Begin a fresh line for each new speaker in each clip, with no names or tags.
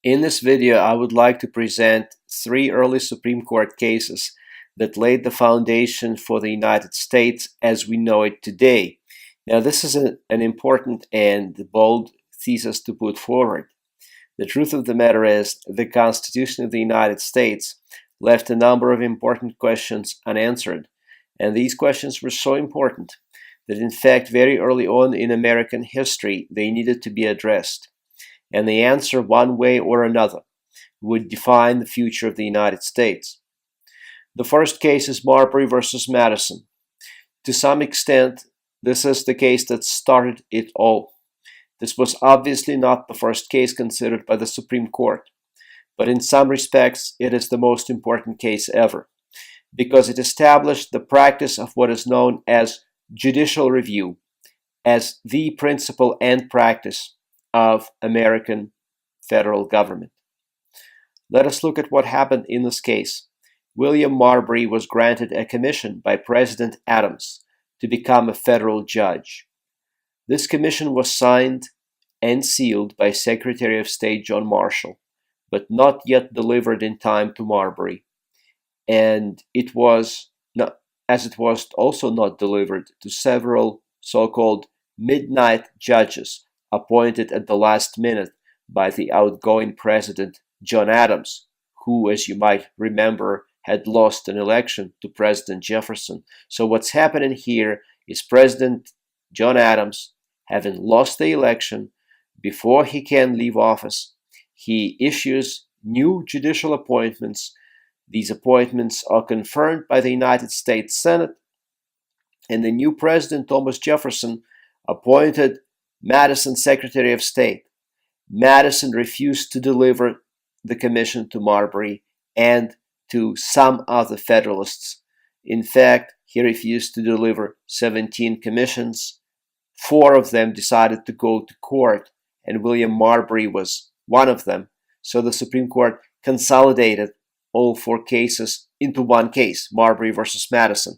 In this video, I would like to present three early Supreme Court cases that laid the foundation for the United States as we know it today. Now, this is an important and bold thesis to put forward. The truth of the matter is, the Constitution of the United States left a number of important questions unanswered, and these questions were so important that, in fact, very early on in American history, they needed to be addressed. And the answer, one way or another, would define the future of the United States. The first case is Marbury versus Madison. To some extent, this is the case that started it all. This was obviously not the first case considered by the Supreme Court, but in some respects, it is the most important case ever, because it established the practice of what is known as judicial review as the principle and practice of American federal government. Let us look at what happened in this case. William Marbury was granted a commission by President Adams to become a federal judge. This commission was signed and sealed by Secretary of State John Marshall, but not yet delivered in time to Marbury. And it was also not delivered to several so-called midnight judges appointed at the last minute by the outgoing president, John Adams, who, as you might remember, had lost an election to President Jefferson. So what's happening here is President John Adams, having lost the election, before he can leave office, he issues new judicial appointments. These appointments are confirmed by the United States Senate, and the new president, Thomas Jefferson, appointed Madison Secretary of State. Madison refused to deliver the commission to Marbury and to some other Federalists. In fact, he refused to deliver 17 commissions. 4 of them decided to go to court, and William Marbury was one of them. So the Supreme Court consolidated all 4 cases into one case, Marbury versus Madison.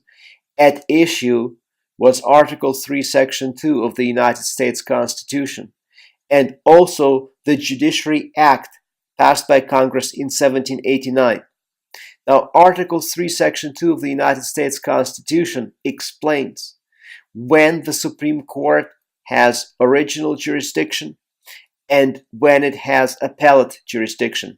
At issue was Article 3, Section 2 of the United States Constitution, and also the Judiciary Act passed by Congress in 1789. Now, Article 3, Section 2 of the United States Constitution explains when the Supreme Court has original jurisdiction and when it has appellate jurisdiction.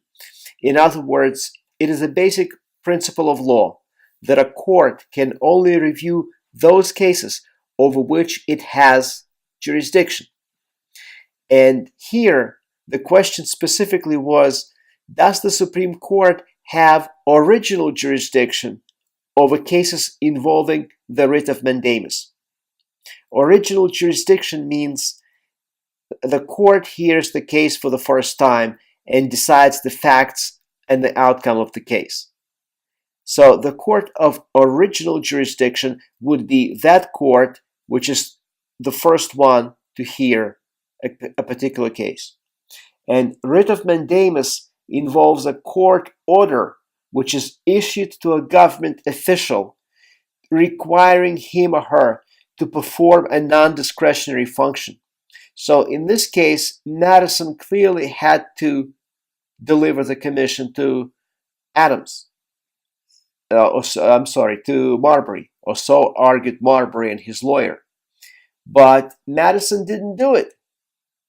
In other words, it is a basic principle of law that a court can only review those cases over which it has jurisdiction. And here, the question specifically was, does the Supreme Court have original jurisdiction over cases involving the writ of mandamus? Original jurisdiction means the court hears the case for the first time and decides the facts and the outcome of the case. So the court of original jurisdiction would be that court which is the first one to hear a particular case. And writ of mandamus involves a court order which is issued to a government official requiring him or her to perform a non-discretionary function. So in this case, Madison clearly had to deliver the commission to to Marbury, or so argued Marbury and his lawyer. But Madison didn't do it.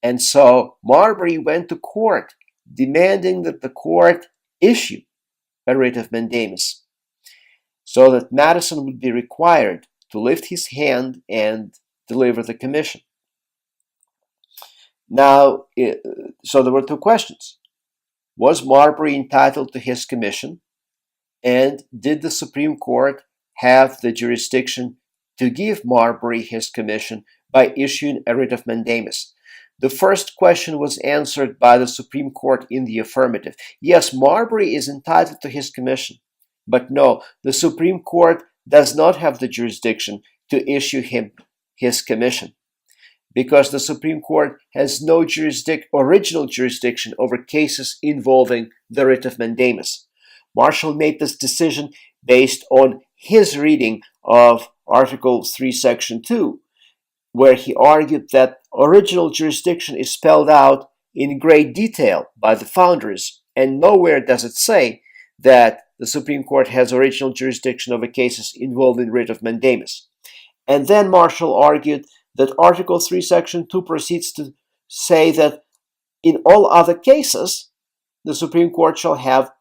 And so Marbury went to court demanding that the court issue a writ of mandamus so that Madison would be required to lift his hand and deliver the commission. Now, so there were 2 questions. Was Marbury entitled to his commission? And did the Supreme Court have the jurisdiction to give Marbury his commission by issuing a writ of mandamus? The first question was answered by the Supreme Court in the affirmative. Yes, Marbury is entitled to his commission, but no, the Supreme Court does not have the jurisdiction to issue him his commission, because the Supreme Court has no original jurisdiction over cases involving the writ of mandamus. Marshall made this decision based on his reading of Article 3, Section 2, where he argued that original jurisdiction is spelled out in great detail by the founders, and nowhere does it say that the Supreme Court has original jurisdiction over cases involving writ of mandamus. And then Marshall argued that Article 3, Section 2 proceeds to say that in all other cases, the Supreme Court shall have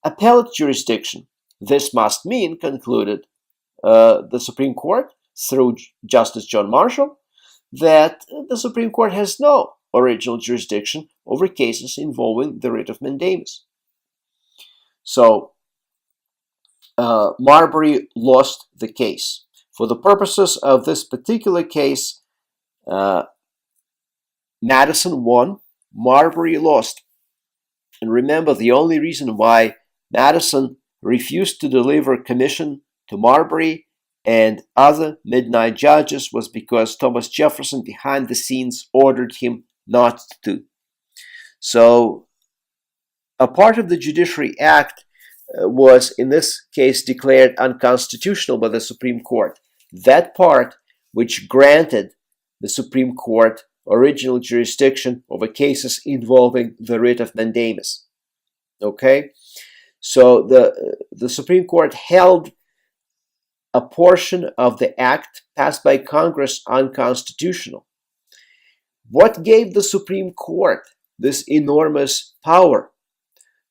appellate jurisdiction. This must mean, concluded the Supreme Court through Justice John Marshall, that the Supreme Court has no original jurisdiction over cases involving the writ of mandamus. So Marbury lost the case. For the purposes of this particular case, Madison won, Marbury lost. And remember, the only reason why Madison refused to deliver commission to Marbury and other midnight judges was because Thomas Jefferson behind the scenes ordered him not to. So a part of the Judiciary Act was in this case declared unconstitutional by the Supreme Court. That part which granted the Supreme Court original jurisdiction over cases involving the writ of mandamus. Okay? So the Supreme Court held a portion of the act passed by Congress unconstitutional. What gave the Supreme Court this enormous power?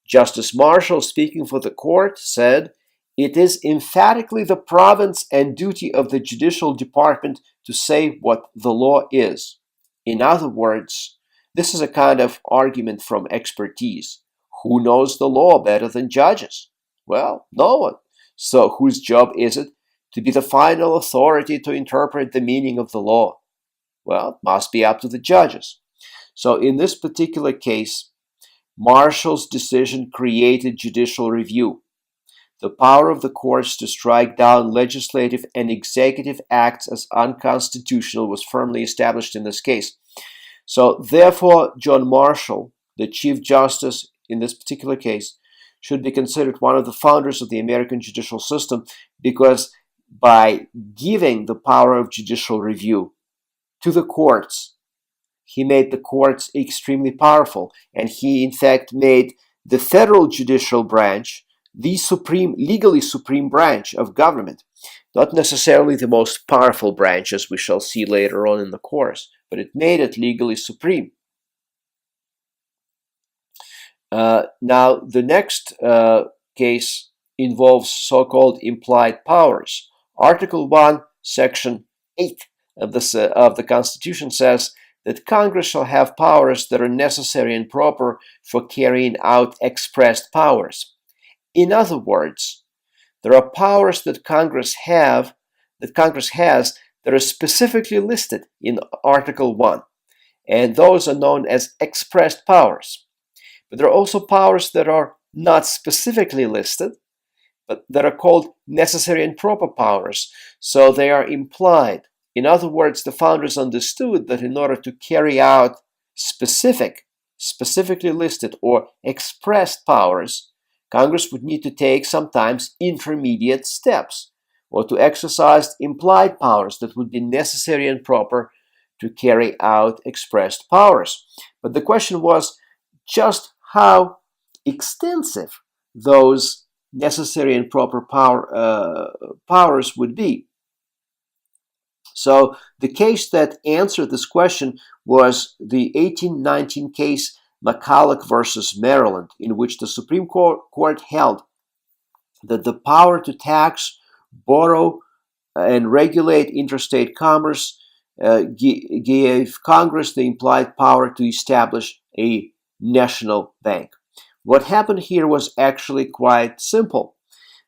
Justice Marshall, speaking for the court, said, "It is emphatically the province and duty of the judicial department to say what the law is." In other words, this is a kind of argument from expertise. Who knows the law better than judges? Well, no one. So whose job is it to be the final authority to interpret the meaning of the law? Well, it must be up to the judges. So in this particular case, Marshall's decision created judicial review. The power of the courts to strike down legislative and executive acts as unconstitutional was firmly established in this case. So therefore, John Marshall, the Chief Justice in this particular case, should be considered one of the founders of the American judicial system, because by giving the power of judicial review to the courts, he made the courts extremely powerful, and he in fact made the federal judicial branch the legally supreme branch of government. Not necessarily the most powerful branch, as we shall see later on in the course, but it made it legally supreme. Now, the next case involves so-called implied powers. Article 1, Section 8 of the Constitution says that Congress shall have powers that are necessary and proper for carrying out expressed powers. In other words, there are powers that Congress has that are specifically listed in Article 1, and those are known as expressed powers. But there are also powers that are not specifically listed, but that are called necessary and proper powers, so they are implied. In other words, the founders understood that in order to carry out specifically listed or expressed powers, Congress would need to take sometimes intermediate steps, or to exercise implied powers that would be necessary and proper to carry out expressed powers. But the question was just how extensive those necessary and proper powers would be. So the case that answered this question was the 1819 case McCulloch versus Maryland, in which the Supreme Court held that the power to tax, borrow, and regulate interstate commerce gave Congress the implied power to establish a national bank. What happened here was actually quite simple.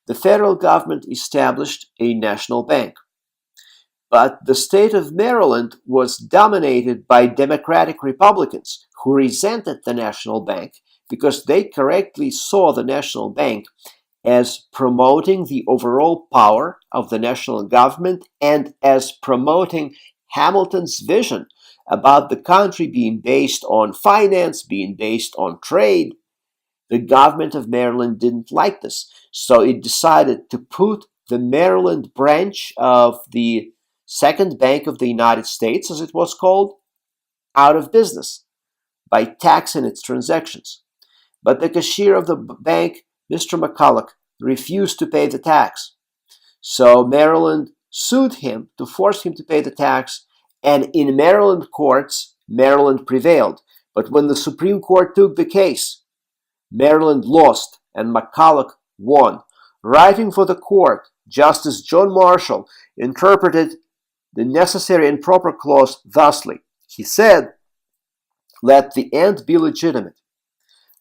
The federal government established a national bank, but the state of Maryland was dominated by Democratic Republicans who resented the national bank because they correctly saw the national bank as promoting the overall power of the national government and as promoting Hamilton's vision about the country being based on finance, being based on trade. The government of Maryland didn't like this, so it decided to put the Maryland branch of the Second Bank of the United States, as it was called, out of business. by taxing its transactions. But the cashier of the bank, Mr. McCulloch, refused to pay the tax. So Maryland sued him to force him to pay the tax, and in Maryland courts, Maryland prevailed. But when the Supreme Court took the case, Maryland lost and McCulloch won. Writing for the court, Justice John Marshall interpreted the necessary and proper clause thusly. He said, "Let the end be legitimate.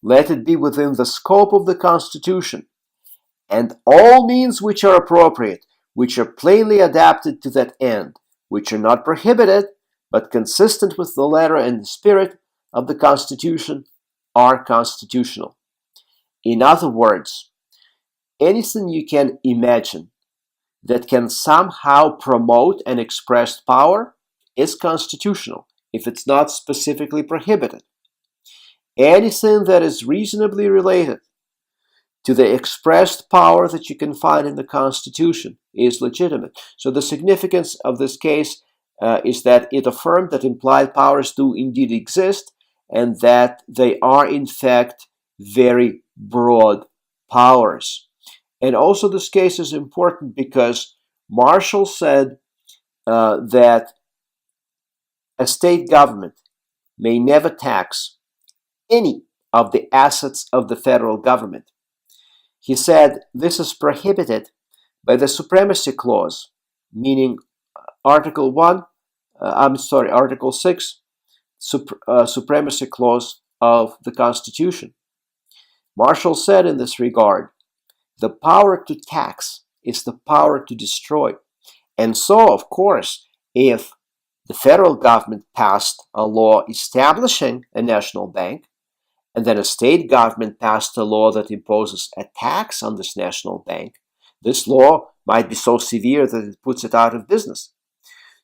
Let it be within the scope of the Constitution, and all means which are appropriate, which are plainly adapted to that end, which are not prohibited, but consistent with the letter and the spirit of the Constitution, are constitutional." In other words, anything you can imagine that can somehow promote and express power is constitutional if it's not specifically prohibited. Anything that is reasonably related to the expressed power that you can find in the Constitution is legitimate. So the significance of this case is that it affirmed that implied powers do indeed exist and that they are in fact very broad powers. And also this case is important because Marshall said that a state government may never tax any of the assets of the federal government. He said this is prohibited by the Supremacy Clause, meaning Article 6, Supremacy Clause of the Constitution. Marshall said in this regard, the power to tax is the power to destroy. And so, of course, if the federal government passed a law establishing a national bank, and then a state government passed a law that imposes a tax on this national bank, this law might be so severe that it puts it out of business.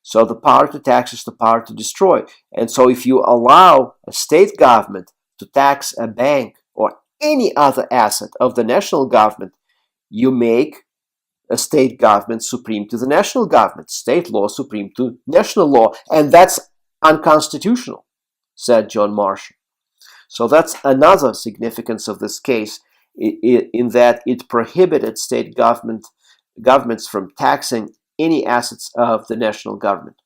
So the power to tax is the power to destroy. And so if you allow a state government to tax a bank or any other asset of the national government, you make a state government supreme to the national government, state law supreme to national law, and that's unconstitutional, said John Marshall. So that's another significance of this case, in that it prohibited state governments from taxing any assets of the national government.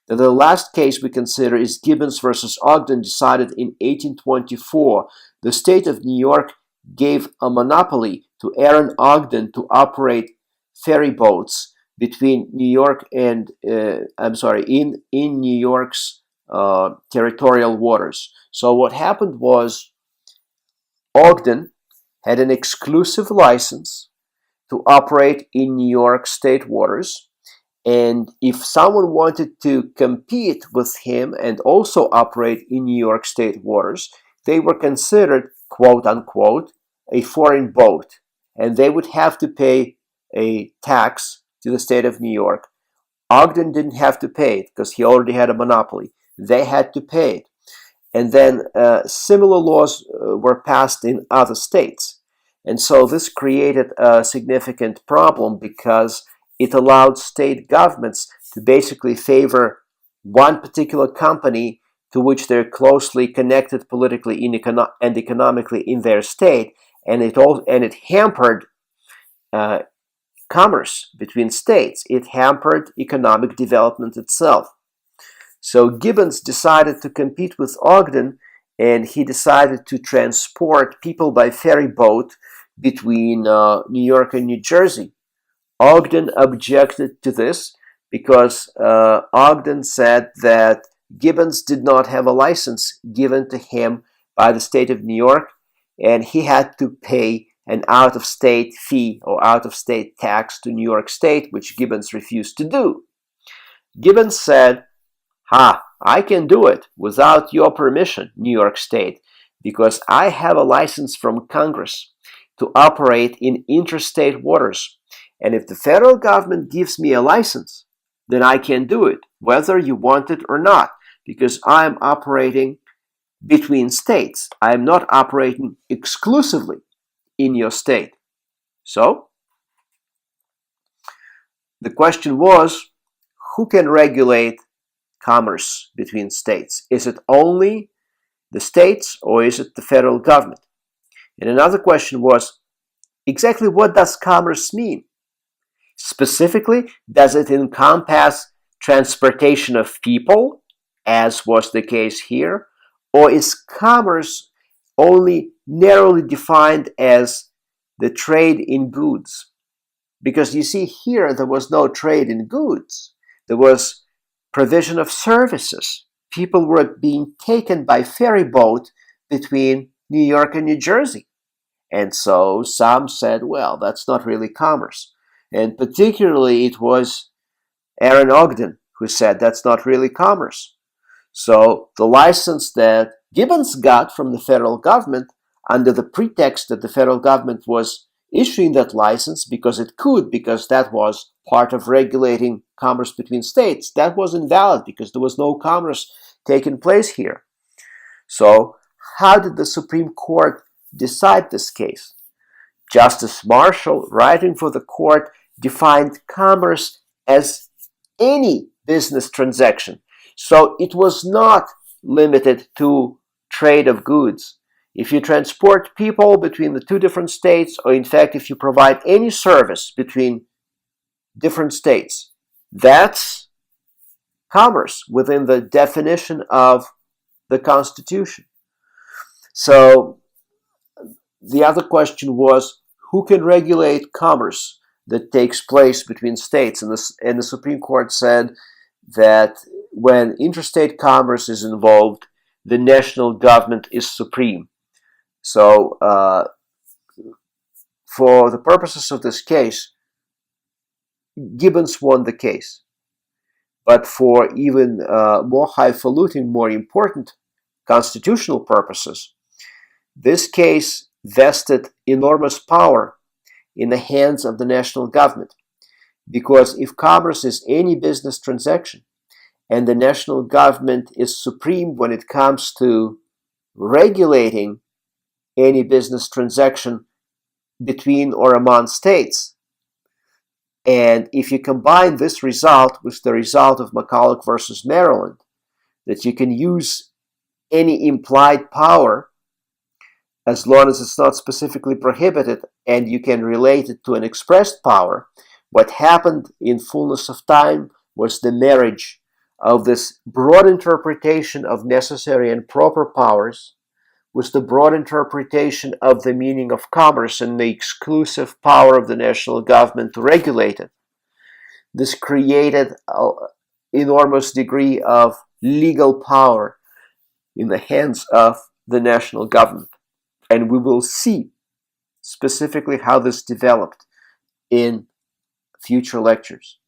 Now, the last case we consider is Gibbons versus Ogden, decided in 1824. The state of New York gave a monopoly to Aaron Ogden to operate ferry boats between New York and in New York's territorial waters. So what happened was Ogden had an exclusive license to operate in New York state waters, and if someone wanted to compete with him and also operate in New York state waters, they were considered, quote unquote, a foreign boat, and they would have to pay a tax to the state of New York. Ogden didn't have to pay it because he already had a monopoly. They had to pay it. And then similar laws were passed in other states. And so this created a significant problem because it allowed state governments to basically favor one particular company to which they're closely connected politically and economically in their state, and it hampered commerce between states. It hampered economic development itself. So Gibbons decided to compete with Ogden, and he decided to transport people by ferry boat between New York and New Jersey. Ogden objected to this because Ogden said that Gibbons did not have a license given to him by the state of New York, and he had to pay an out-of-state fee or out-of-state tax to New York State, which Gibbons refused to do. Gibbons said, I can do it without your permission, New York State, because I have a license from Congress to operate in interstate waters. And if the federal government gives me a license, then I can do it, whether you want it or not, because I'm operating between states. I'm not operating exclusively in your state. So, the question was, who can regulate commerce between states? Is it only the states or is it the federal government? And another question was, exactly what does commerce mean? Specifically, does it encompass transportation of people, as was the case here, or is commerce only narrowly defined as the trade in goods? Because you see here, there was no trade in goods. There was provision of services. People were being taken by ferry boat between New York and New Jersey. And so some said, well, that's not really commerce. And particularly it was Aaron Ogden who said that's not really commerce. So the license that Gibbons got from the federal government under the pretext that the federal government was issuing that license because it could, because that was part of regulating commerce between states, that was invalid because there was no commerce taking place here. So how did the Supreme Court decide this case? Justice Marshall, writing for the court, defined commerce as any business transaction. So it was not limited to trade of goods. If you transport people between the two different states, or in fact, if you provide any service between different states, that's commerce within the definition of the Constitution. So the other question was, who can regulate commerce that takes place between states? And the Supreme Court said that when interstate commerce is involved, the national government is supreme. So for the purposes of this case, Gibbons won the case. But for even more highfalutin, more important constitutional purposes, this case vested enormous power in the hands of the national government. Because if commerce is any business transaction, and the national government is supreme when it comes to regulating any business transaction between or among states, and if you combine this result with the result of McCulloch versus Maryland, that you can use any implied power as long as it's not specifically prohibited and you can relate it to an expressed power, what happened in fullness of time was the marriage of this broad interpretation of necessary and proper powers with the broad interpretation of the meaning of commerce and the exclusive power of the national government to regulate it. This created an enormous degree of legal power in the hands of the national government. And we will see specifically how this developed in future lectures.